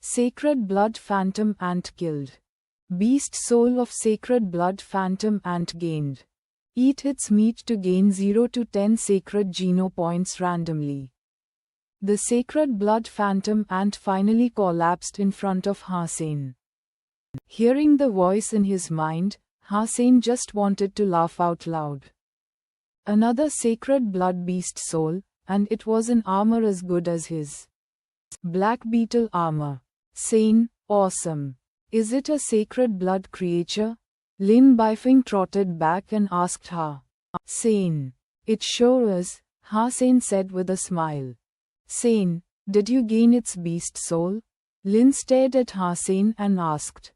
Sacred blood phantom ant killed. Beast soul of sacred blood phantom ant gained. Eat its meat to gain 0 to 10 sacred geno points randomly. The sacred blood phantom ant finally collapsed in front of Hussein. Hearing the voice in his mind, Hussein just wanted to laugh out loud. Another sacred blood beast soul, and it was in armor as good as his. Black beetle armor. Sane, awesome. Is it a sacred blood creature? Lin Bifeng trotted back and asked Sane. It sure is, Hussein said with a smile. Sane, did you gain its beast soul? Lin stared at Hussein and asked.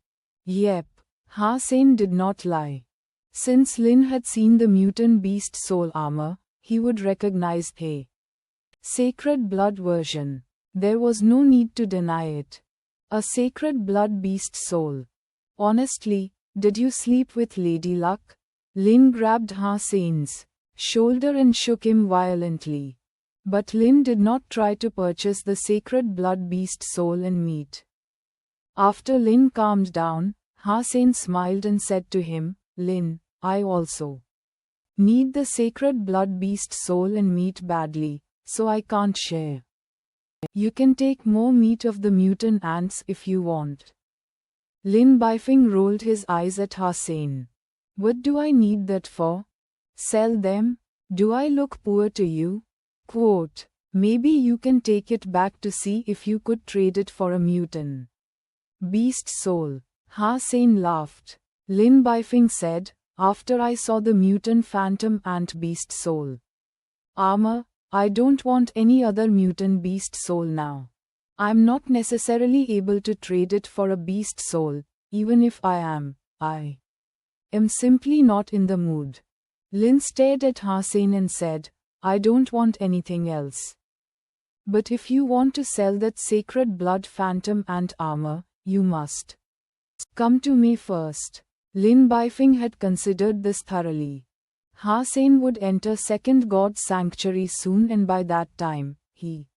Yep. Hussein did not lie. Since Lin had seen the mutant beast soul armor, he would recognize the sacred blood version. There was no need to deny it. A sacred blood beast soul. Honestly, did you sleep with Lady Luck? Lin grabbed Hussein's shoulder and shook him violently. But Lin did not try to purchase the sacred blood beast soul and meat. After Lin calmed down, Hussein smiled and said to him, Lin, I also need the sacred blood beast soul and meat badly, so I can't share. You can take more meat of the mutant ants if you want. Lin Bifeng rolled his eyes at Hussein. What do I need that for? Sell them? Do I look poor to you? Quote, maybe you can take it back to see if you could trade it for a mutant beast soul. Hussein laughed. Lin Bifeng said, after I saw the mutant phantom ant beast soul armor, I don't want any other mutant beast soul now. I'm not necessarily able to trade it for a beast soul, even if I am simply not in the mood. Lin stared at Hussein and said, I don't want anything else. But if you want to sell that sacred blood phantom ant armor, you must come to me first. Lin Bifeng had considered this thoroughly. Hussein would enter second god sanctuary soon, and by that time, he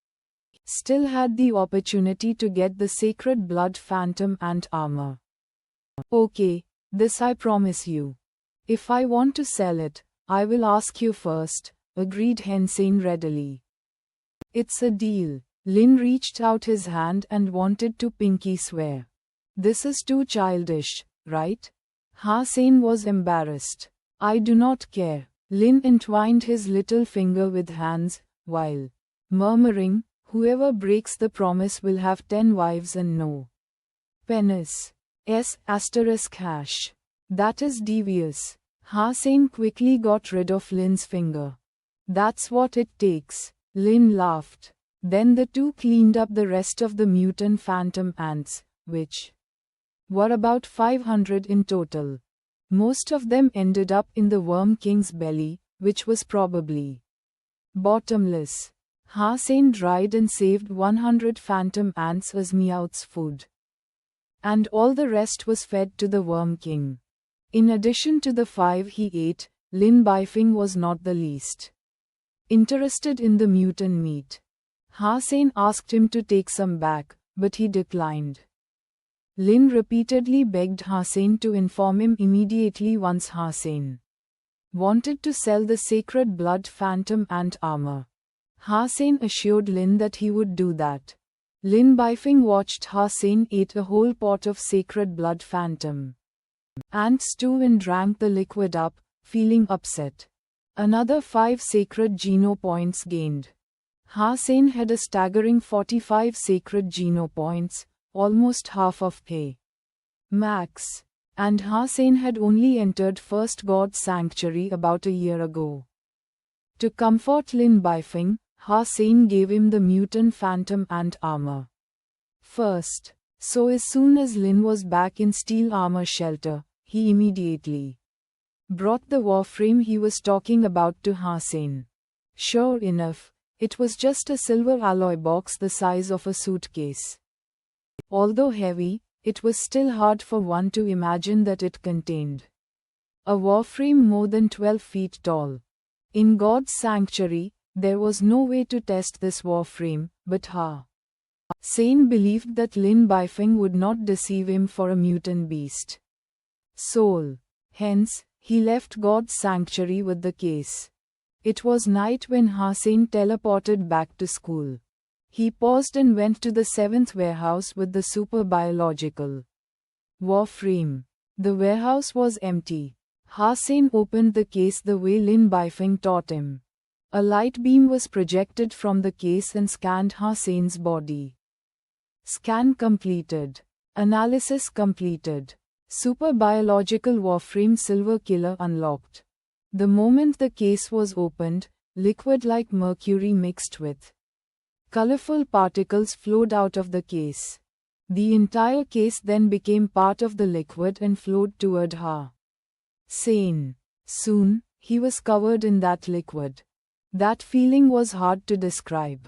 still had the opportunity to get the sacred blood phantom ant armor. Okay, this I promise you. If I want to sell it, I will ask you first, agreed Hussein readily. It's a deal. Lin reached out his hand and wanted to pinky swear. This is too childish, right? Hussein was embarrassed. I do not care. Lin entwined his little finger with hands, while murmuring, whoever breaks the promise will have 10 wives and no penis. *##. That is devious. Hussein quickly got rid of Lin's finger. That's what it takes. Lin laughed. Then the two cleaned up the rest of the mutant phantom ants, which were about 500 in total. Most of them ended up in the Worm King's belly, which was probably bottomless. Hussein dried and saved 100 phantom ants as Meowth's food. And all the rest was fed to the Worm King. In addition to the 5 he ate, Lin Bifeng was not the least interested in the mutant meat. Hussein asked him to take some back, but he declined. Lin repeatedly begged Hussein to inform him immediately once Hussein wanted to sell the sacred blood phantom ant armor. Hussein assured Lin that he would do that. Lin Bifeng watched Hussein eat a whole pot of sacred blood phantom ant stew and drank the liquid up, feeling upset. Another 5 sacred geno points gained. Hussein had a staggering 45 sacred geno points, almost half of the max. And Hussein had only entered first god sanctuary about a year ago. To comfort Lin Bifeng, Hussein gave him the mutant phantom ant armor first. So as soon as Lin was back in steel armor shelter, he immediately brought the warframe he was talking about to Hussein. Sure enough, it was just a silver alloy box the size of a suitcase. Although heavy, it was still hard for one to imagine that it contained a warframe more than 12 feet tall. In God's sanctuary, there was no way to test this warframe, but Sane believed that Lin Bifeng would not deceive him for a mutant beast soul. Hence, he left God's sanctuary with the case. It was night when Hassan teleported back to school. He paused and went to the seventh warehouse with the super biological Warframe. The warehouse was empty. Hassan opened the case the way Lin Bifeng taught him. A light beam was projected from the case and scanned Hassan's body. Scan completed. Analysis completed. Super biological Warframe Silver Killer unlocked. The moment the case was opened, liquid like mercury mixed with colorful particles flowed out of the case. The entire case then became part of the liquid and flowed toward Hassan. Soon, he was covered in that liquid. That feeling was hard to describe.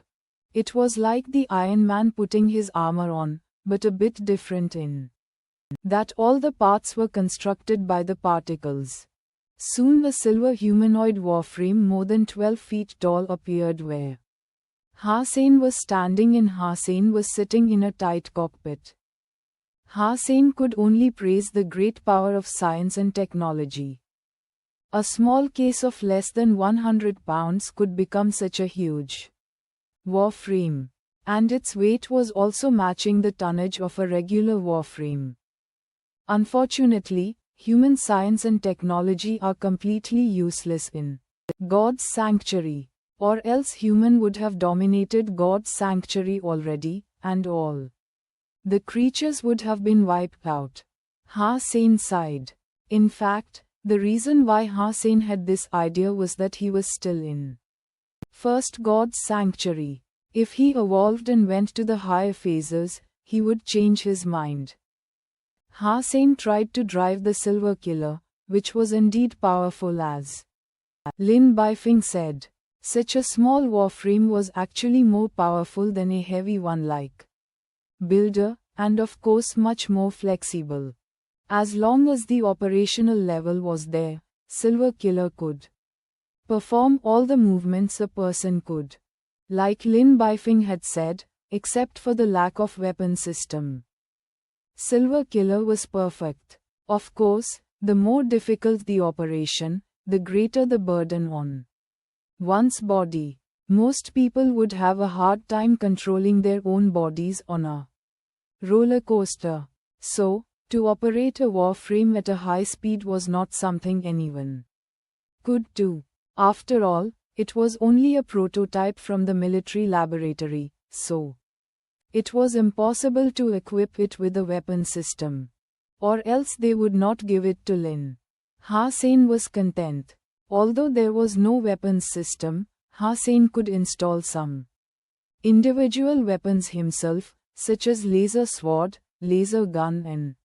It was like the Iron Man putting his armor on, but a bit different in that all the parts were constructed by the particles. Soon a silver humanoid warframe more than 12 feet tall appeared where Hassan was standing and Hassan was sitting in a tight cockpit. Hassan could only praise the great power of science and technology. A small case of less than 100 pounds could become such a huge warframe, and its weight was also matching the tonnage of a regular warframe. Unfortunately, human science and technology are completely useless in God's sanctuary, or else human would have dominated God's sanctuary already, and all the creatures would have been wiped out. Hassan sighed. In fact, the reason why Hassan had this idea was that he was still in first God's sanctuary. If he evolved and went to the higher phases, he would change his mind. Hassan tried to drive the Silver Killer, which was indeed powerful as Lin Bifeng said. Such a small warframe was actually more powerful than a heavy one like Builder, and of course much more flexible. As long as the operational level was there, Silver Killer could perform all the movements a person could. Like Lin Bifeng had said, except for the lack of weapon system. Silver Killer was perfect. Of course, the more difficult the operation, the greater the burden on one's body. Most people would have a hard time controlling their own bodies on a roller coaster. So, to operate a warframe at a high speed was not something anyone could do. After all, it was only a prototype from the military laboratory, so it was impossible to equip it with a weapon system. Or else they would not give it to Lin. Hassan was content. Although there was no weapons system, Hassan could install some individual weapons himself, such as laser sword, laser gun and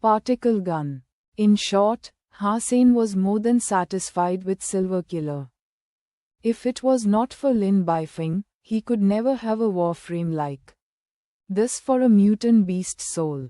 particle gun. In short, Hassan was more than satisfied with Silver Killer. If it was not for Lin Bifeng, he could never have a warframe like this for a mutant beast soul.